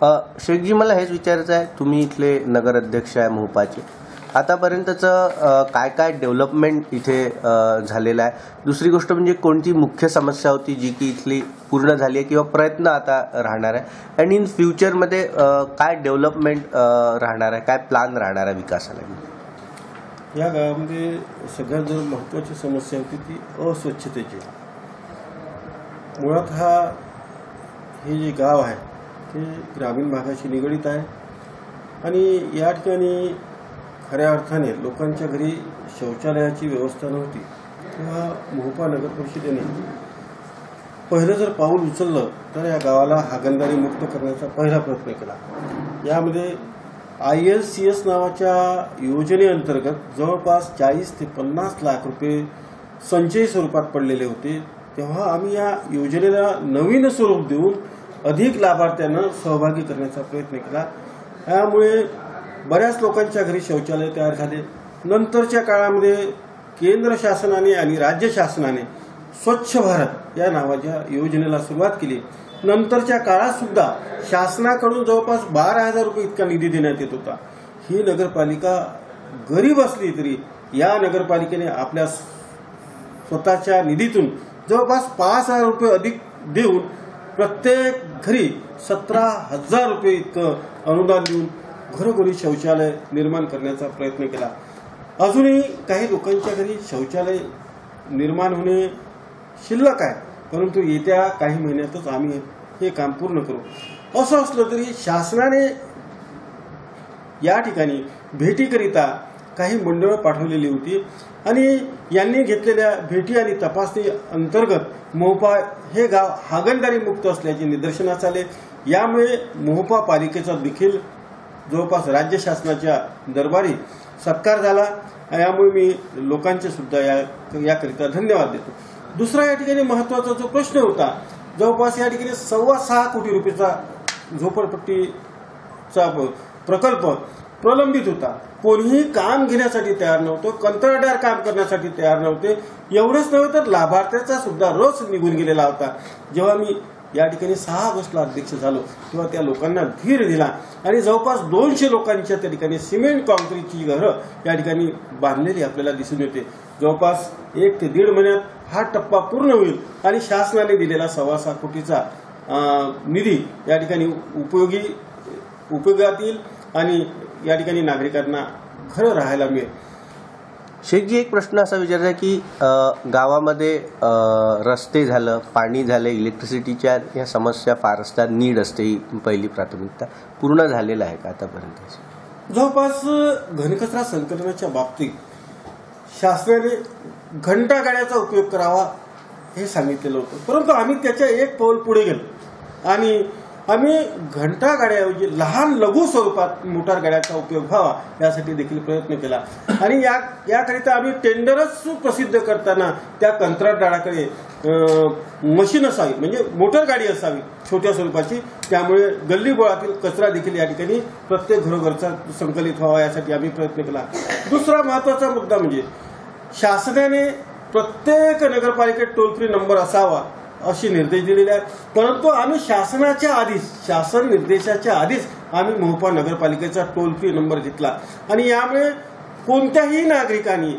शेखजी, मला हेच विचारायचं आहे, तुम्ही इथले नगर अध्यक्ष आहे मोहपाचे, आतापर्यंतचं काय काय डेव्हलपमेंट इथे झालेलं आहे? दुसरी गोष्ट म्हणजे कोणती मुख्य समस्या होती जी की इथली पूर्ण झाली आहे किंवा प्रयत्न आता राहणार आहे, आणि इन फ्युचरमध्ये काय डेव्हलपमेंट राहणार आहे, काय प्लॅन राहणार आहे विकासाला? या गावामध्ये सगळ्यात जो महत्त्वाची समस्या होती ती अस्वच्छतेची. मुळात हे जे गाव आहे ते ग्रामीण भागाशी निगडीत आहे आणि या ठिकाणी खऱ्या अर्थाने लोकांच्या घरी शौचालयाची व्यवस्था नव्हती. तेव्हा मोहोपा नगर परिषदेने पहिलं जर पाऊल उचललं तर या गावाला हागणदारी मुक्त करण्याचा पहिला प्रयत्न केला. यामध्ये ILCS नावाच्या योजनेअंतर्गत जवळपास 40 ते 50 लाख रुपये संचयी स्वरूपात पडलेले होते. तेव्हा आम्ही या योजनेला नवीन स्वरूप देऊन अधिक लाभार्थ्यांना सहभागी करण्याचा प्रयत्न केला. यामुळे बऱ्याच लोकांच्या घरी शौचालय तयार झाले. नंतरच्या काळामध्ये केंद्र शासनाने आणि राज्य शासनाने स्वच्छ भारत या नावाच्या योजनेला सुरुवात केली. नंतरच्या काळात सुद्धा शासनाकडून जवळपास 12,000 रुपये इतका निधी देण्यात येत होता. ही नगरपालिका गरीब असली तरी या नगरपालिकेने आपल्या स्वतःच्या निधीतून जवळपास 5,000 रुपये अधिक देऊन प्रत्येक घरी 17,000 रुपये इतकं अनुदान देऊन घरोघरी शौचालय निर्माण करण्याचा प्रयत्न केला. अजूनही काही लोकांच्या घरी शौचालय निर्माण होणे शिल्लक आहे, परंतु येत्या काही महिन्यातच आम्ही हे काम पूर्ण करू. असं असलं तरी शासनाने या ठिकाणी भेटीकरिता काही मंडळं पाठवलेली होती आणि यांनी घेतलेल्या भेटी आणि तपासणी अंतर्गत मोहोपा हे गाव हागणदारी मुक्त असल्याचे निदर्शनास आले. यामुळे मोहोपा पालिकेचा देखील जवळपास राज्य शासनाच्या दरबारी सत्कार झाला. यामुळे मी लोकांचे सुद्धा याकरिता धन्यवाद देतो. दुसरा या ठिकाणी महत्त्वाचा जो प्रश्न होता, जवळपास या ठिकाणी 6.25 कोटी रुपयाचा झोपडपट्टीचा प्रकल्प प्रलंबित होता. कोणीही काम घेण्यासाठी तयार नव्हतं, कंत्राटदार काम करण्यासाठी तयार नव्हते. एवढंच नव्हे तर लाभार्थ्याचा सुद्धा रस निघून गेलेला होता. जेव्हा मी या ठिकाणी 6 ऑगस्टला अध्यक्ष झालो तेव्हा त्या लोकांना धीर दिला आणि जवळपास 200 लोकांच्या त्या ठिकाणी सिमेंट कॉन्क्रीटची घरं या ठिकाणी बांधलेली आपल्याला दिसून येते. जवळपास 1 ते 1.5 महिन्यात हा टप्पा पूर्ण होईल आणि शासनाने दिलेला 6.25 कोटीचा निधी या ठिकाणी उपयोगात येईल आणि या ठिकाणी नागरिकांना घरं राहायला मिळेल. शेखजी, एक प्रश्न असा विचारायचा की गावामध्ये रस्ते झालं, पाणी झालं, इलेक्ट्रिसिटीच्या या समस्या फार असतात, नीड असते, ही पहिली प्राथमिकता पूर्ण झालेलं आहे का आतापर्यंत? जवळपास घनकचरा संकलनाच्या बाबतीत शासनाने घंटागाड्याचा उपयोग करावा हे सांगितलेलं होतं, परंतु आम्ही त्याच्या एक पाऊल पुढे गेलो आणि आम्ही घंटागाड्याऐवजी लहान लघु स्वरूपात मोटार गाड्याचा उपयोग व्हावा यासाठी देखील प्रयत्न केला आणि याकरिता आम्ही टेंडरच प्रसिद्ध करताना त्या कंत्राटदाराकडे मशीन असावी, म्हणजे मोटर गाडी असावी छोट्या स्वरूपाची. त्यामुळे गल्ली बोळातील कचरा देखील या ठिकाणी प्रत्येक घरोघरचा संकलित व्हावा यासाठी आम्ही प्रयत्न केला. दुसरा महत्त्वाचा मुद्दा म्हणजे शासनाने प्रत्येक नगरपालिकेत टोल फ्री नंबर असावा असे निर्देश दिलेले आहेत, परंतु आम्ही शासन निर्देशाच्या आधीच आम्ही मोहोपा नगरपालिकेचा टोल फ्री नंबर घेतला आणि यामुळे कोणत्याही नागरिकांनी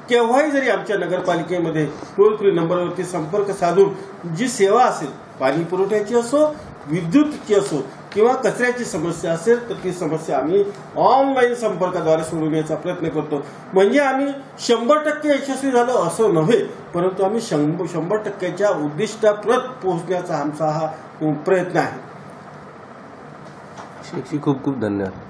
केव्हाही जरी आमच्या नगरपालिकेमध्ये टोल फ्री नंबरवरती संपर्क साधून जी सेवा असेल, पाणी पुरवठ्याची असो, विद्युतची असो किंवा कचऱ्याची समस्या असेल तर ती समस्या आम्ही ऑनलाईन संपर्काद्वारे सोडवण्याचा प्रयत्न करतो. म्हणजे आम्ही 100% यशस्वी झालो असं नव्हे, परंतु आम्ही 100%च्या उद्दिष्टाप्रत पोहोचण्याचा आमचा हा प्रयत्न आहे. शेखजी, खूप खूप धन्यवाद.